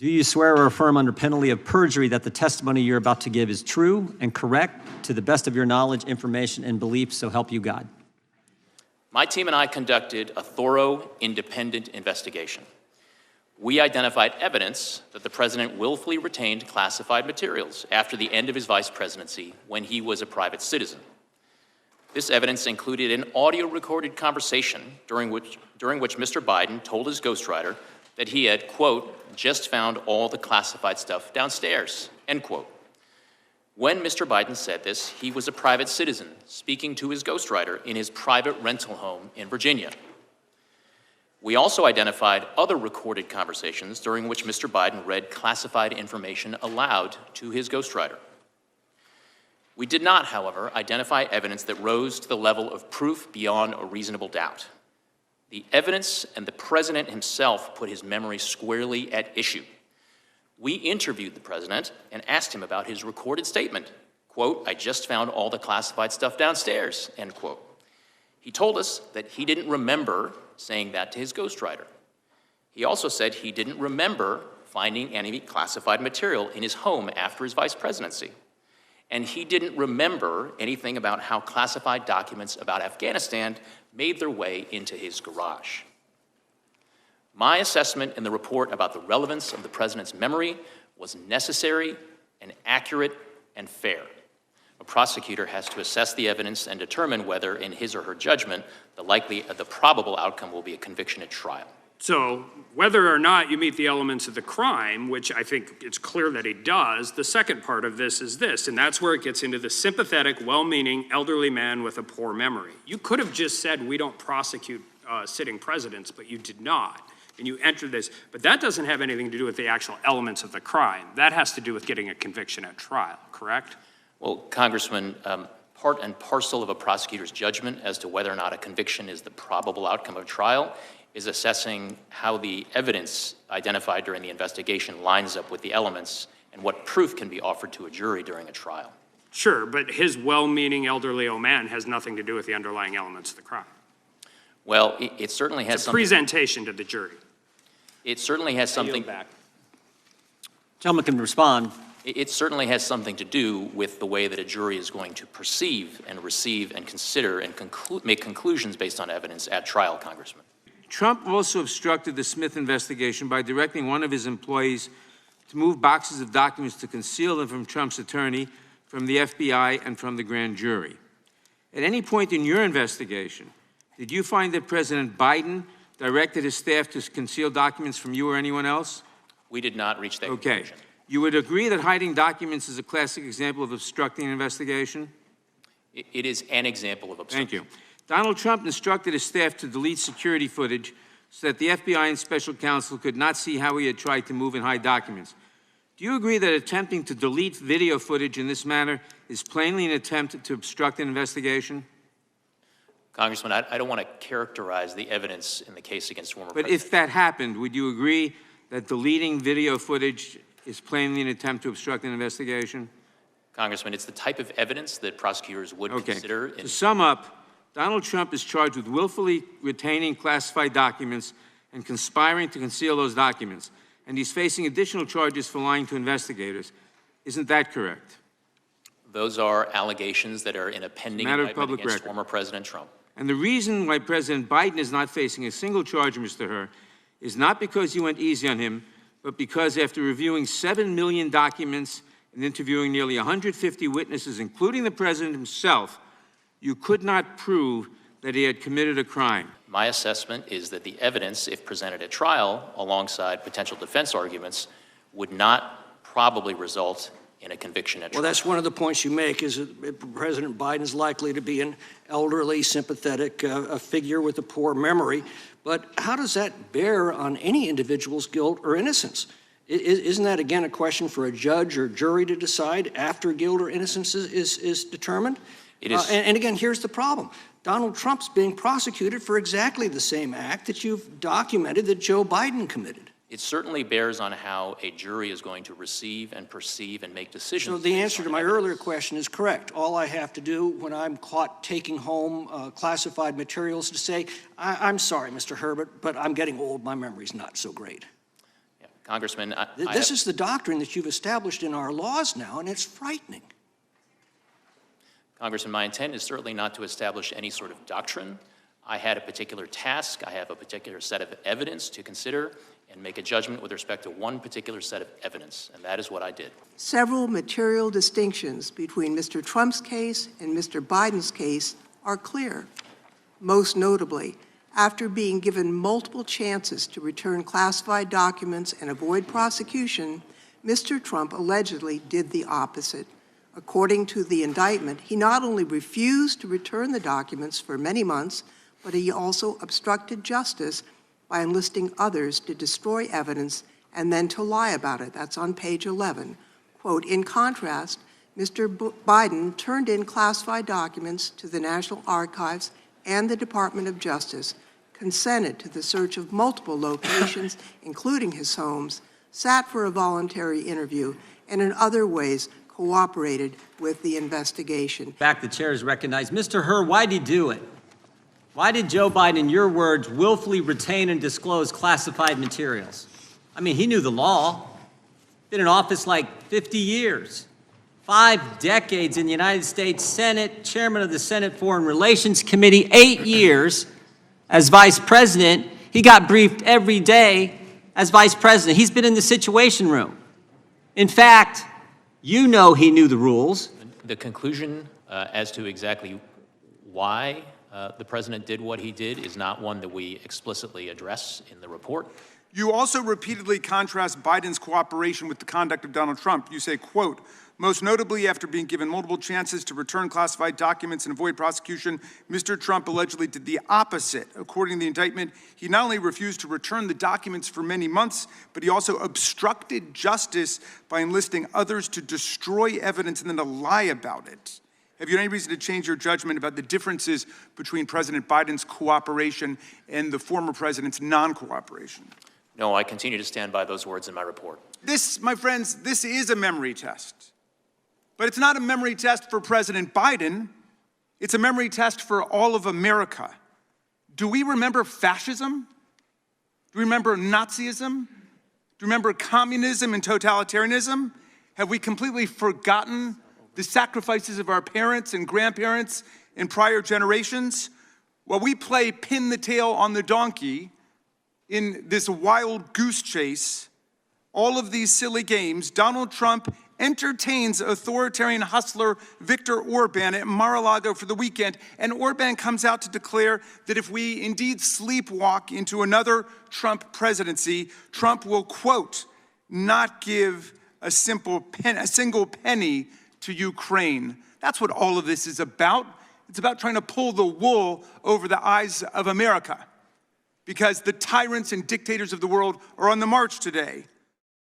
Do you swear or affirm under penalty of perjury that the testimony you're about to give is true and correct to the best of your knowledge, information, and belief, so help you God? My team and I conducted a thorough, independent investigation. We identified evidence that the president willfully retained classified materials after the end of his vice presidency when he was a private citizen. This evidence included an audio-recorded conversation during which Mr. Biden told his ghostwriter that he had, quote, just found all the classified stuff downstairs, end quote. When Mr. Biden said this, he was a private citizen speaking to his ghostwriter in his private rental home in Virginia. We also identified other recorded conversations during which Mr. Biden read classified information aloud to his ghostwriter. We did not, however, identify evidence that rose to the level of proof beyond a reasonable doubt. The evidence and the president himself put his memory squarely at issue. We interviewed the president and asked him about his recorded statement, quote, I just found all the classified stuff downstairs, end quote. He told us that he didn't remember saying that to his ghostwriter. He also said he didn't remember finding any classified material in his home after his vice presidency. And he didn't remember anything about how classified documents about Afghanistan made their way into his garage. My assessment in the report about the relevance of the president's memory was necessary and accurate and fair. A prosecutor has to assess the evidence and determine whether, in his or her judgment, the probable outcome will be a conviction at trial. So whether or not you meet the elements of the crime, which I think it's clear that he does, the second part of this is this, and that's where it gets into the sympathetic, well-meaning elderly man with a poor memory. You could have just said we don't prosecute sitting presidents, but you did not. And you entered this, but that doesn't have anything to do with the actual elements of the crime. That has to do with getting a conviction at trial, correct? Well, Congressman, part and parcel of a prosecutor's judgment as to whether or not a conviction is the probable outcome of trial is assessing how the evidence identified during the investigation lines up with the elements and what proof can be offered to a jury during a trial. Sure, but his well-meaning elderly old man has nothing to do with the underlying elements of the crime. Well, it certainly has something. Presentation to the jury. It certainly has something. Back. Gentleman can respond. It certainly has something to do with the way that a jury is going to perceive and receive and consider and make conclusions based on evidence at trial, Congressman. Trump also obstructed the Smith investigation by directing one of his employees to move boxes of documents to conceal them from Trump's attorney, from the FBI, and from the grand jury. At any point in your investigation, did you find that President Biden directed his staff to conceal documents from you or anyone else? We did not reach that conclusion. You would agree that hiding documents is a classic example of obstructing an investigation? It is an example of obstruction. Thank you. Donald Trump instructed his staff to delete security footage so that the FBI and special counsel could not see how he had tried to move and hide documents. Do you agree that attempting to delete video footage in this manner is plainly an attempt to obstruct an investigation? Congressman, I don't want to characterize the evidence in the case against former president. But if that happened, would you agree that deleting video footage is plainly an attempt to obstruct an investigation? Congressman, it's the type of evidence that prosecutors would consider. To sum up, Donald Trump is charged with willfully retaining classified documents and conspiring to conceal those documents, and he's facing additional charges for lying to investigators. Isn't that correct? Those are allegations that are in a pending indictment against former President Trump. And the reason why President Biden is not facing a single charge, Mr. Herr, is not because you went easy on him, but because after reviewing 7 million documents and interviewing nearly 150 witnesses, including the president himself, you could not prove that he had committed a crime. My assessment is that the evidence, if presented at trial, alongside potential defense arguments, would not probably result in a conviction at trial. Well, that's one of the points you make, is that President Biden is likely to be an elderly, sympathetic figure with a poor memory. But how does that bear on any individual's guilt or innocence? Isn't that, again, a question for a judge or jury to decide after guilt or innocence is determined? It is. And again, here's the problem. Donald Trump's being prosecuted for exactly the same act that you've documented that Joe Biden committed. It certainly bears on how a jury is going to receive and perceive and make decisions. So the answer to my earlier question is correct. All I have to do when I'm caught taking home classified materials to say, I'm sorry, Mr. Herbert, but I'm getting old. My memory's not so great. Yeah. Congressman, This is the doctrine that you've established in our laws now, and it's frightening. Congressman, my intent is certainly not to establish any sort of doctrine. I had a particular task. I have a particular set of evidence to consider and make a judgment with respect to one particular set of evidence, and that is what I did. Several material distinctions between Mr. Trump's case and Mr. Biden's case are clear. Most notably, after being given multiple chances to return classified documents and avoid prosecution, Mr. Trump allegedly did the opposite. According to the indictment, he not only refused to return the documents for many months, but he also obstructed justice by enlisting others to destroy evidence and then to lie about it. That's on page 11. Quote, in contrast, Mr. Biden turned in classified documents to the National Archives and the Department of Justice, consented to the search of multiple locations, including his homes, sat for a voluntary interview, and in other ways cooperated with the investigation. Back, the chair is recognized. Mr. Hur, why did he do it? Why did Joe Biden, in your words, willfully retain and disclose classified materials? I mean, he knew the law. Been in office like 50 years. 5 decades in the United States Senate, chairman of the Senate Foreign Relations Committee, 8 years as vice president. He got briefed every day as vice president. He's been in the Situation Room. In fact, you know he knew the rules. The conclusion as to exactly why the president did what he did is not one that we explicitly address in the report. You also repeatedly contrast Biden's cooperation with the conduct of Donald Trump. You say, quote, most notably after being given multiple chances to return classified documents and avoid prosecution, Mr. Trump allegedly did the opposite. According to the indictment, he not only refused to return the documents for many months, but he also obstructed justice by enlisting others to destroy evidence and then to lie about it. Have you any reason to change your judgment about the differences between President Biden's cooperation and the former president's non-cooperation? No, I continue to stand by those words in my report. This, my friends, this is a memory test. But it's not a memory test for President Biden. It's a memory test for all of America. Do we remember fascism? Do we remember Nazism? Do we remember communism and totalitarianism? Have we completely forgotten the sacrifices of our parents and grandparents in prior generations? While we play pin the tail on the donkey in this wild goose chase, all of these silly games, Donald Trump entertains authoritarian hustler Viktor Orban at Mar-a-Lago for the weekend, and Orban comes out to declare that if we indeed sleepwalk into another Trump presidency, Trump will, quote, not give a single penny to Ukraine. That's what all of this is about. It's about trying to pull the wool over the eyes of America, because the tyrants and dictators of the world are on the march today.